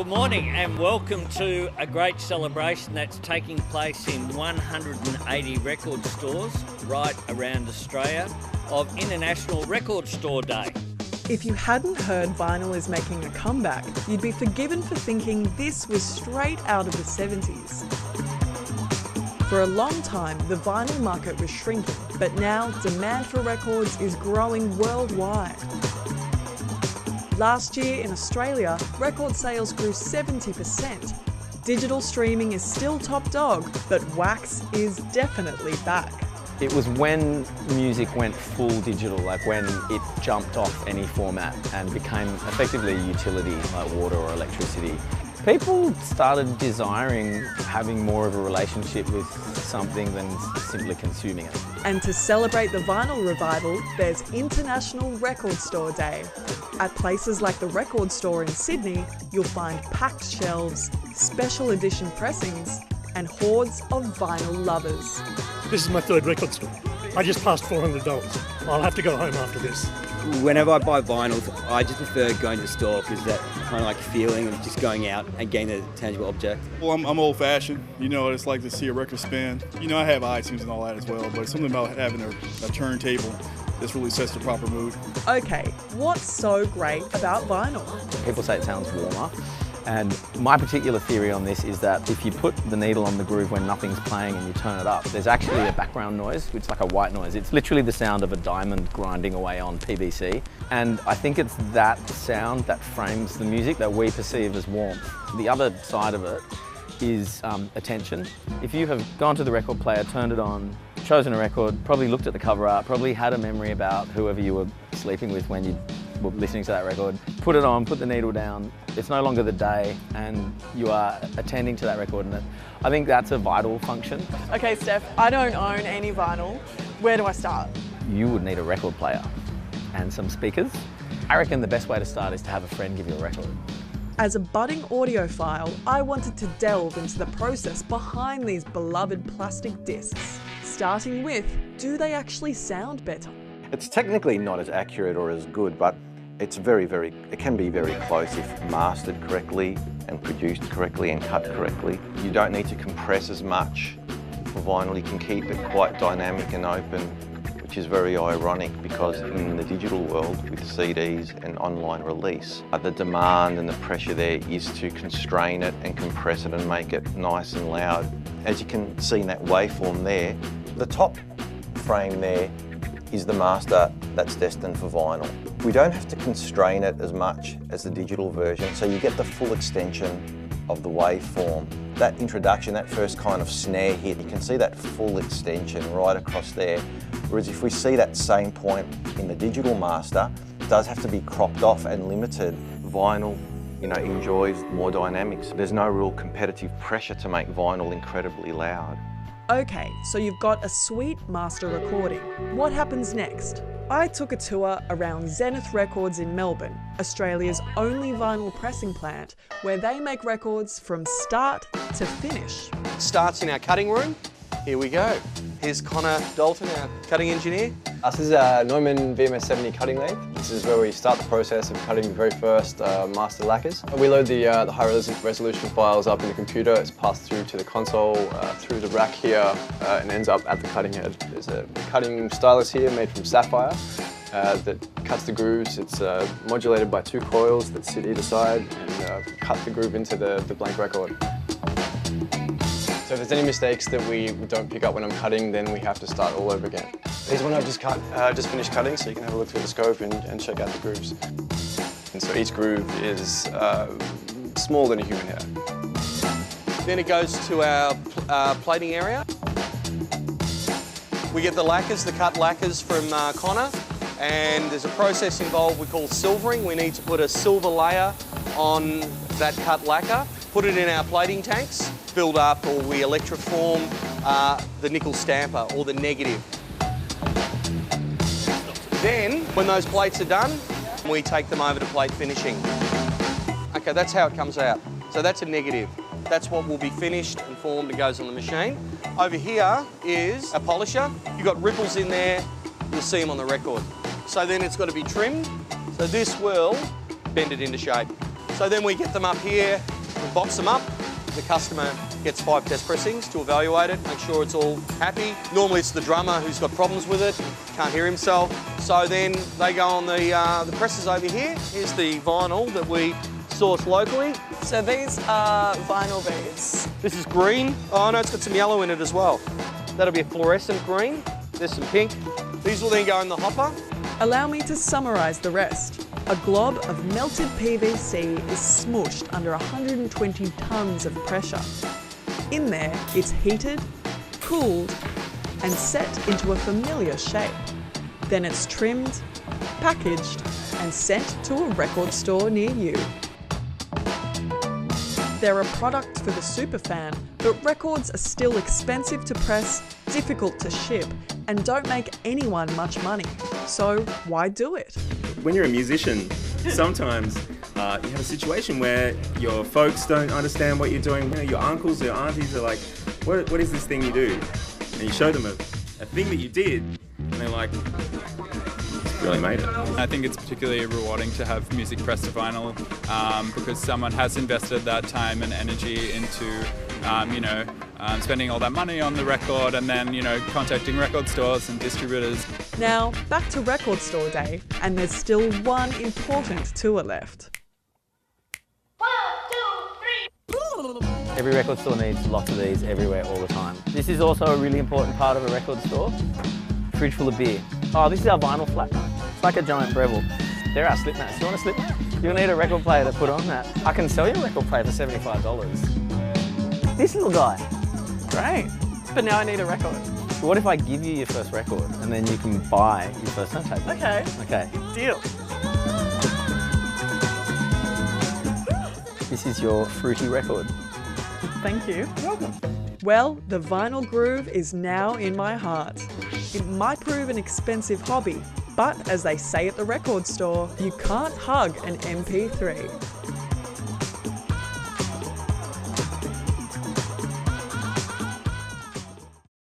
Good morning and welcome to a great celebration that's taking place in 180 record stores right around Australia of International Record Store Day. If you hadn't heard vinyl is making a comeback, you'd be forgiven for thinking this was straight out of the 70s. For a long time, the vinyl market was shrinking, but now demand for records is growing worldwide. Last year in Australia, record sales grew 70%. Digital streaming is still top dog, but wax is definitely back. It was when music went full digital, like when it jumped off any format and became effectively a utility like water or electricity. People started desiring having more of a relationship with something than simply consuming it. And to celebrate the vinyl revival, there's International Record Store Day. At places like the Record Store in Sydney, you'll find packed shelves, special edition pressings, and hordes of vinyl lovers. This is my third record store. I just passed $400. I'll have to go home after this. Whenever I buy vinyls, I just prefer going to the store because that kind of like feeling of just going out and getting a tangible object. Well, I'm old-fashioned. You know what it's like to see a record spin. You know, I have iTunes and all that as well, but it's something about having a turntable that really sets the proper mood. Okay, what's so great about vinyl? People say it sounds warmer. And my particular theory on this is that if you put the needle on the groove when nothing's playing and you turn it up, there's actually a background noise, which is like a white noise. It's literally the sound of a diamond grinding away on PVC. And I think it's that sound that frames the music that we perceive as warmth. The other side of it is attention. If you have gone to the record player, turned it on, chosen a record, probably looked at the cover art, probably had a memory about whoever you were sleeping with when you were listening to that record, put it on, put the needle down, it's no longer the day and you are attending to that record, and I think that's a vital function. Okay, Steph, I don't own any vinyl. Where do I start? You would need a record player and some speakers. I reckon the best way to start is to have a friend give you a record. As a budding audiophile, I wanted to delve into the process behind these beloved plastic discs. Starting with, do they actually sound better? It's technically not as accurate or as good, but it can be very close if mastered correctly and produced correctly and cut correctly. You don't need to compress as much for vinyl. You can keep it quite dynamic and open, which is very ironic because in the digital world with CDs and online release, the demand and the pressure there is to constrain it and compress it and make it nice and loud. As you can see in that waveform there, the top frame there is the master that's destined for vinyl. We don't have to constrain it as much as the digital version, so you get the full extension of the waveform. That introduction, that first kind of snare hit, you can see that full extension right across there. Whereas if we see that same point in the digital master, it does have to be cropped off and limited. Vinyl, enjoys more dynamics. There's no real competitive pressure to make vinyl incredibly loud. Okay, so you've got a sweet master recording. What happens next? I took a tour around Zenith Records in Melbourne, Australia's only vinyl pressing plant, where they make records from start to finish. Starts in our cutting room. Here we go. Here's Connor Dalton, our cutting engineer. This is a Neumann VMS 70 cutting lathe. This is where we start the process of cutting the very first master lacquers. We load the high resolution files up in the computer. It's passed through to the console, through the rack here, and ends up at the cutting head. There's a cutting stylus here made from sapphire that cuts the grooves. It's modulated by 2 coils that sit either side and cut the groove into the blank record. So if there's any mistakes that we don't pick up when I'm cutting, then we have to start all over again. Here's one I've just finished cutting, so you can have a look through the scope and check out the grooves. And so each groove is smaller than a human hair. Then it goes to our plating area. We get the lacquers, the cut lacquers from Connor, and there's a process involved we call silvering. We need to put a silver layer on that cut lacquer, put it in our plating tanks, build up, or we electroform the nickel stamper or the negative. Then, when those plates are done, we take them over to plate finishing. Okay, that's how it comes out. So that's a negative. That's what will be finished and formed and goes on the machine. Over here is a polisher. You've got ripples in there, you'll see them on the record. So then it's got to be trimmed. So this will bend it into shape. So then we get them up here, we box them up. The customer gets 5 test pressings to evaluate it, make sure it's all happy. Normally it's the drummer who's got problems with it, can't hear himself. So then they go on the presses over here. Here's the vinyl that we source locally. So these are vinyl beads. This is green. Oh no, it's got some yellow in it as well. That'll be a fluorescent green. There's some pink. These will then go in the hopper. Allow me to summarise the rest. A glob of melted PVC is smooshed under 120 tonnes of pressure. In there, it's heated, cooled, and set into a familiar shape. Then it's trimmed, packaged, and sent to a record store near you. They're a product for the superfan, but records are still expensive to press, difficult to ship, and don't make anyone much money. So why do it? When you're a musician, sometimes you have a situation where your folks don't understand what you're doing. You know, your uncles, your aunties are like, what is this thing you do? And you show them a thing that you did, and they're like, it's really made it. I think it's particularly rewarding to have music pressed to vinyl because someone has invested that time and energy into, spending all that money on the record and then, contacting record stores and distributors. Now, back to record store day, and there's still one important tour left. 1, 2, 3. Every record store needs lots of these everywhere all the time. This is also a really important part of a record store. Fridge full of beer. Oh, this is our vinyl flat. It's like a giant Breville. They're our slip mats. You want a slip mat? You'll need a record player to put on that. I can sell you a record player for $75. This little guy. Great. But now I need a record. What if I give you your first record and then you can buy your first turntable? Okay. Okay. Deal. This is your fruity record. Thank you. You're welcome. Well, the vinyl groove is now in my heart. It might prove an expensive hobby, but as they say at the record store, you can't hug an MP3.